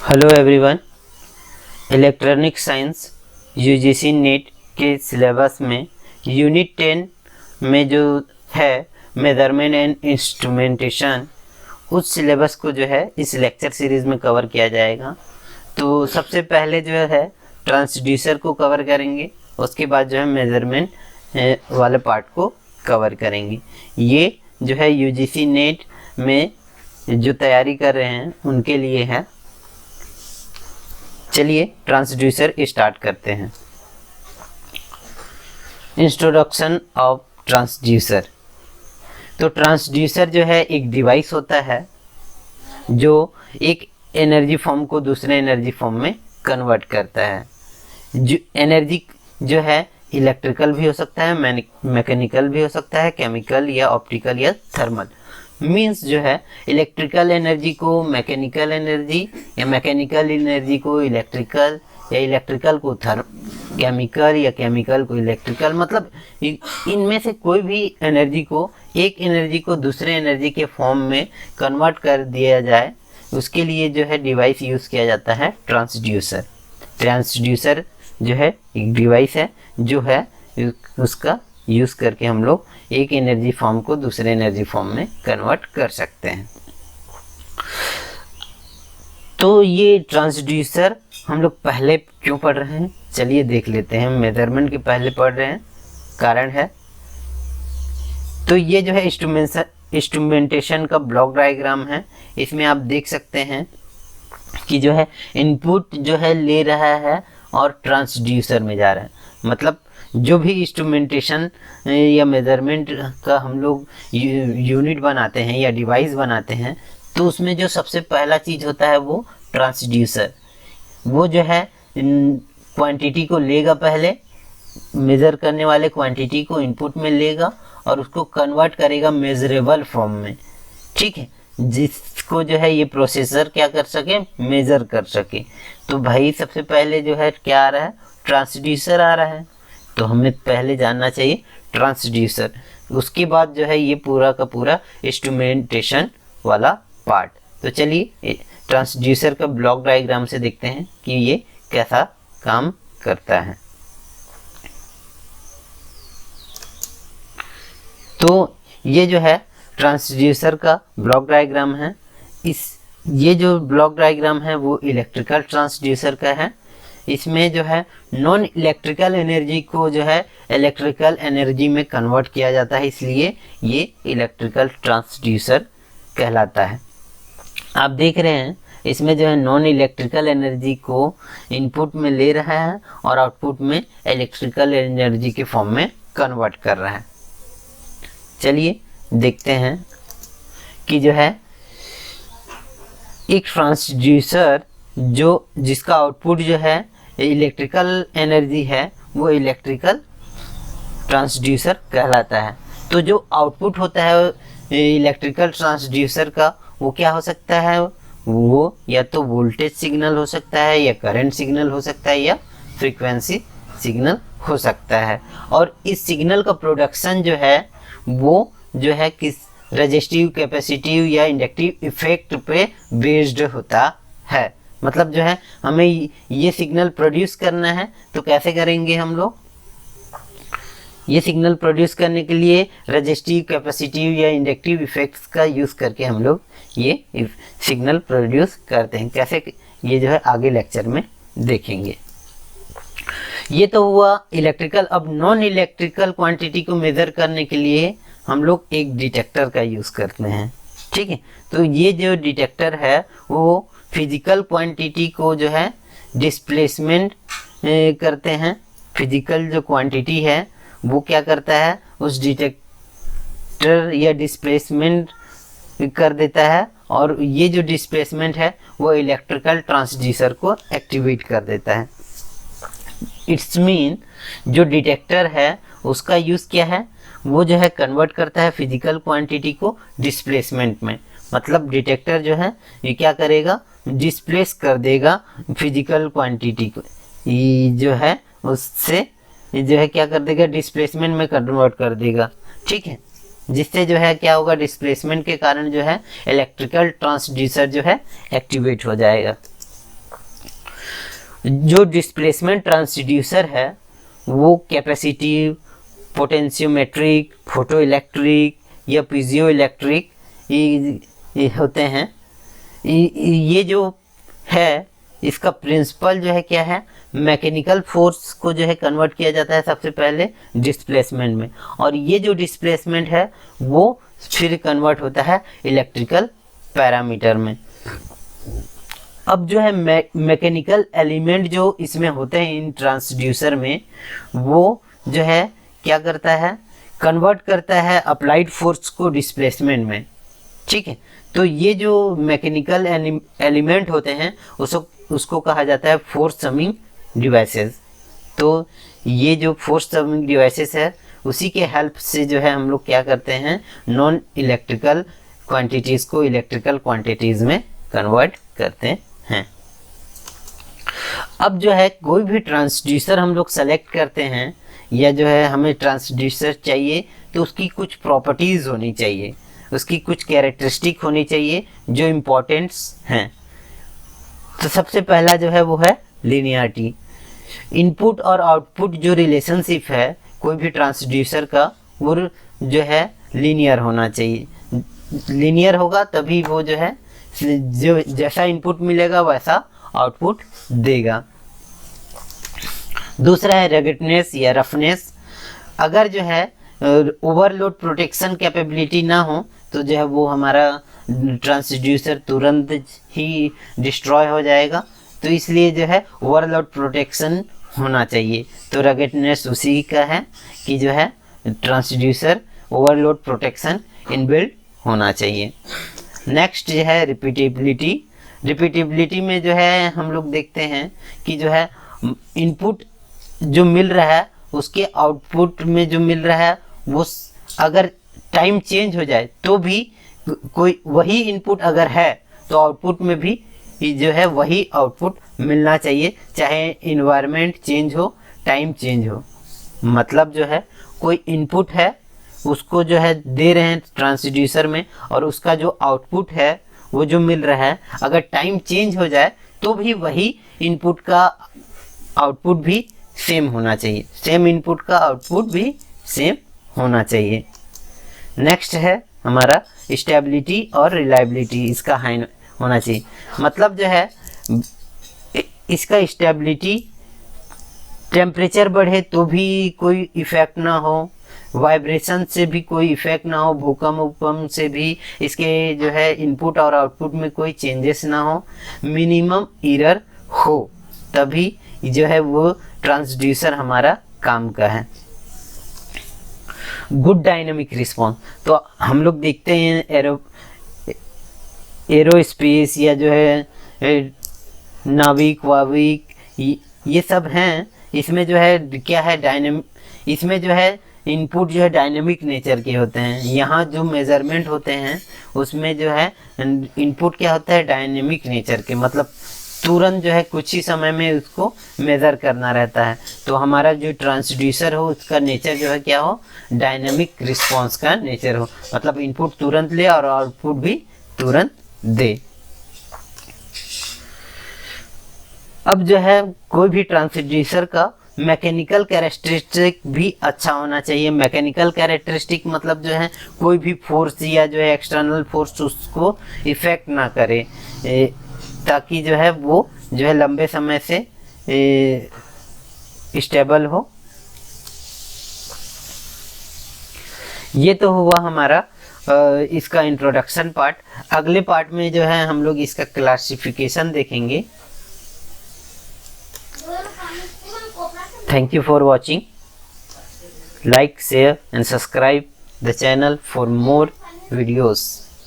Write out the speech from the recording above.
Hello everyone. Electronic science UGC net के syllabus में unit 10 में जो है मेजरमेंट एंड इंस्ट्रूमेंटेशन, उस सिलेबस को जो है इस लेक्चर सीरीज़ में कवर किया जाएगा। तो सबसे पहले जो है ट्रांसड्यूसर को कवर करेंगे, उसके बाद जो है मेजरमेंट वाले पार्ट को कवर करेंगे। ये जो है यूजीसी नेट में जो तैयारी कर रहे हैं उनके लिए है। चलिए ट्रांसड्यूसर स्टार्ट करते हैं। Introduction of transducer. तो ट्रांसड्यूसर जो है एक डिवाइस होता है जो एक एनर्जी फॉर्म को दूसरे एनर्जी फॉर्म में कन्वर्ट करता है। जो एनर्जी जो है इलेक्ट्रिकल भी हो सकता है, मैकेनिकल भी हो सकता है, केमिकल या ऑप्टिकल या थर्मल। मीन्स जो है इलेक्ट्रिकल एनर्जी को मैकेनिकल एनर्जी या मैकेनिकल एनर्जी को इलेक्ट्रिकल या इलेक्ट्रिकल को केमिकल या केमिकल को इलेक्ट्रिकल, मतलब इनमें से कोई भी एनर्जी को एक एनर्जी को दूसरे एनर्जी के फॉर्म में कन्वर्ट कर दिया जाए, उसके लिए जो है डिवाइस यूज़ किया जाता है ट्रांसड्यूसर। ट्रांसड्यूसर जो है एक डिवाइस है जो है उसका यूज़ करके हम लोग एक एनर्जी फॉर्म को दूसरे एनर्जी फॉर्म में कन्वर्ट कर सकते हैं। तो ये ट्रांसड्यूसर हम लोग पहले क्यों पढ़ रहे हैं, चलिए देख लेते हैं। मेजरमेंट के पहले पढ़ रहे हैं, कारण है। तो ये जो है इंस्ट्रूमेंटेशन का ब्लॉक डायग्राम है। इसमें आप देख सकते हैं कि जो है इनपुट जो है ले रहा है और ट्रांसड्यूसर में जा रहा है। मतलब जो भी इंस्ट्रूमेंटेशन या मेजरमेंट का हम लोग यूनिट बनाते हैं या डिवाइस बनाते हैं, तो उसमें जो सबसे पहला चीज़ होता है वो ट्रांसड्यूसर। वो जो है क्वांटिटी को लेगा, पहले मेज़र करने वाले क्वांटिटी को इनपुट में लेगा और उसको कन्वर्ट करेगा मेजरेबल फॉर्म में, ठीक है, जिसको जो है ये प्रोसेसर क्या कर सके, मेज़र कर सके। तो भाई सबसे पहले जो है क्या आ रहा है, ट्रांसड्यूसर आ रहा है। तो हमें पहले जानना चाहिए ट्रांसड्यूसर, उसके बाद जो है ये पूरा का पूरा इंस्ट्रूमेंटेशन वाला पार्ट। तो चलिए ट्रांसड्यूसर का ब्लॉक डायग्राम से देखते हैं कि ये कैसा काम करता है। तो ये जो है ट्रांसड्यूसर का ब्लॉक डायग्राम है। ये जो ब्लॉक डायग्राम है वो इलेक्ट्रिकल ट्रांसड्यूसर का है। इसमें जो है नॉन इलेक्ट्रिकल एनर्जी को जो है इलेक्ट्रिकल एनर्जी में कन्वर्ट किया जाता है, इसलिए ये इलेक्ट्रिकल ट्रांसड्यूसर कहलाता है। आप देख रहे हैं इसमें जो है नॉन इलेक्ट्रिकल एनर्जी को इनपुट में ले रहा है और आउटपुट में इलेक्ट्रिकल एनर्जी के फॉर्म में कन्वर्ट कर रहा है। चलिए देखते हैं कि जो है एक ट्रांसड्यूसर जिसका आउटपुट जो है इलेक्ट्रिकल एनर्जी है वो इलेक्ट्रिकल ट्रांसड्यूसर कहलाता है। तो जो आउटपुट होता है इलेक्ट्रिकल ट्रांसड्यूसर का वो क्या हो सकता है, वो या तो वोल्टेज सिग्नल हो सकता है या करंट सिग्नल हो सकता है या फ्रीक्वेंसी सिग्नल हो सकता है। और इस सिग्नल का प्रोडक्शन जो है वो जो है किस रेजिस्टिव, कैपेसिटिव या इंडक्टिव इफेक्ट पे बेस्ड होता है। मतलब जो है हमें ये सिग्नल प्रोड्यूस करना है, तो कैसे करेंगे हम लोग, ये सिग्नल प्रोड्यूस करने के लिए रेजिस्टिव, कैपेसिटिव या इंडक्टिव इफेक्ट्स का यूज़ करके हम लोग ये सिग्नल प्रोड्यूस करते हैं। कैसे, ये जो है आगे लेक्चर में देखेंगे। ये तो हुआ इलेक्ट्रिकल। अब नॉन इलेक्ट्रिकल क्वांटिटी को मेज़र करने के लिए हम लोग एक डिटेक्टर का यूज़ करते हैं, ठीक है। तो ये जो डिटेक्टर है वो फिजिकल क्वांटिटी को जो है डिस्प्लेसमेंट करते हैं। फिजिकल जो क्वांटिटी है वो क्या करता है, उस डिटेक्टर या डिस्प्लेसमेंट कर देता है, और ये जो डिस्प्लेसमेंट है वो इलेक्ट्रिकल ट्रांसड्यूसर को एक्टिवेट कर देता है। इट्स मीन जो डिटेक्टर है उसका यूज़ क्या है, वो जो है कन्वर्ट करता है फिजिकल क्वांटिटी को डिस्प्लेसमेंट में। मतलब डिटेक्टर जो है ये क्या करेगा, डिस्प्लेस कर देगा फिजिकल क्वांटिटी को, ये जो है उससे जो है क्या कर देगा, डिस्प्लेसमेंट में कन्वर्ट कर देगा, ठीक है। जिससे जो है क्या होगा, डिस्प्लेसमेंट के कारण जो है इलेक्ट्रिकल ट्रांसड्यूसर जो है एक्टिवेट हो जाएगा। जो डिस्प्लेसमेंट ट्रांसड्यूसर है वो कैपेसिटिव, पोटेंशियोमेट्रिक, फोटो इलेक्ट्रिक या पीजियो इलेक्ट्रिक ये होते हैं। ये जो है इसका प्रिंसिपल जो है क्या है, मैकेनिकल फोर्स को जो है कन्वर्ट किया जाता है सबसे पहले डिस्प्लेसमेंट में, और ये जो डिस्प्लेसमेंट है वो फिर कन्वर्ट होता है इलेक्ट्रिकल पैरामीटर में। अब जो है मैकेनिकल एलिमेंट जो इसमें होते हैं इन ट्रांसड्यूसर में, वो जो है क्या करता है, कन्वर्ट करता है अप्लाइड फोर्स को डिस्प्लेसमेंट में। ठीक है, तो ये जो मैकेनिकल एलिमेंट होते हैं उसको कहा जाता है फोर्स समिंग डिवाइसेस। तो ये जो फोर्स समिंग डिवाइसेस है उसी के हेल्प से जो है हम लोग क्या करते हैं, नॉन इलेक्ट्रिकल क्वांटिटीज़ को इलेक्ट्रिकल क्वांटिटीज़ में कन्वर्ट करते हैं। अब जो है कोई भी ट्रांसड्यूसर हम लोग सेलेक्ट करते हैं या जो है हमें ट्रांसड्यूसर चाहिए तो उसकी कुछ प्रॉपर्टीज़ होनी चाहिए, उसकी कुछ कैरेक्टरिस्टिक होनी चाहिए जो इम्पोर्टेंट्स हैं। तो सबसे पहला जो है वो है लीनियरिटी। इनपुट और आउटपुट जो रिलेशनशिप है कोई भी ट्रांसड्यूसर का वो जो है लीनियर होना चाहिए। लीनियर होगा तभी वो जो है जो जैसा इनपुट मिलेगा वैसा आउटपुट देगा। दूसरा है रगडनेस या रफनेस। अगर जो है ओवरलोड प्रोटेक्शन कैपेबिलिटी ना हो तो जो है वो हमारा ट्रांसड्यूसर तुरंत ही डिस्ट्रॉय हो जाएगा, तो इसलिए जो है ओवरलोड प्रोटेक्शन होना चाहिए। तो रगडनेस उसी का है कि जो है ट्रांसड्यूसर ओवरलोड प्रोटेक्शन इनबिल्ट होना चाहिए। नेक्स्ट जो है रिपीटेबिलिटी। रिपीटेबिलिटी में जो है हम लोग देखते हैं कि जो है इनपुट जो मिल रहा है उसके आउटपुट में जो मिल रहा है वो अगर टाइम चेंज हो जाए तो भी कोई वही इनपुट अगर है तो आउटपुट में भी जो है वही आउटपुट मिलना चाहिए, चाहे इन्वायरमेंट चेंज हो, टाइम चेंज हो। मतलब जो है कोई इनपुट है उसको जो है दे रहे हैं ट्रांसड्यूसर में और उसका जो आउटपुट है वो जो मिल रहा है अगर टाइम चेंज हो जाए तो भी वही इनपुट का आउटपुट भी सेम होना चाहिए, सेम इनपुट का आउटपुट भी सेम होना चाहिए। नेक्स्ट है हमारा स्टेबिलिटी और रिलायबिलिटी, इसका हाई होना चाहिए। मतलब जो है इसका स्टेबिलिटी, टेम्परेचर बढ़े तो भी कोई इफ़ेक्ट ना हो, वाइब्रेशन से भी कोई इफ़ेक्ट ना हो, भूकंप से भी इसके जो है इनपुट और आउटपुट में कोई चेंजेस ना हो, मिनिमम एरर हो, तभी जो है वो ट्रांसड्यूसर हमारा काम का है। गुड डायनेमिक रिस्पॉन्स, तो हम लोग देखते हैं एरोस्पेस या जो है नाविक वाविक ये सब हैं, इसमें जो है क्या है इसमें जो है इनपुट जो है डायनेमिक नेचर के होते हैं। यहाँ जो मेजरमेंट होते हैं उसमें जो है इनपुट क्या होता है, डायनेमिक नेचर के, मतलब तुरंत जो है कुछ ही समय में उसको मेज़र करना रहता है। तो हमारा जो ट्रांसड्यूसर हो उसका नेचर जो है क्या हो, डायनेमिक रिस्पॉन्स का नेचर हो, मतलब इनपुट तुरंत ले और आउटपुट भी तुरंत दे। अब जो है कोई भी ट्रांसड्यूसर का मैकेनिकल कैरेक्टरिस्टिक भी अच्छा होना चाहिए। मैकेनिकल कैरेक्टरिस्टिक मतलब जो है कोई भी फोर्स या जो है एक्सटर्नल फोर्स उसको इफ़ेक्ट ना करे, ताकि जो है वो जो है लंबे समय से स्टेबल हो। ये तो हुआ हमारा इसका इंट्रोडक्शन पार्ट। अगले पार्ट में जो है हम लोग इसका क्लासिफिकेशन देखेंगे। Thank you for watching. Like, share and subscribe the channel for more videos.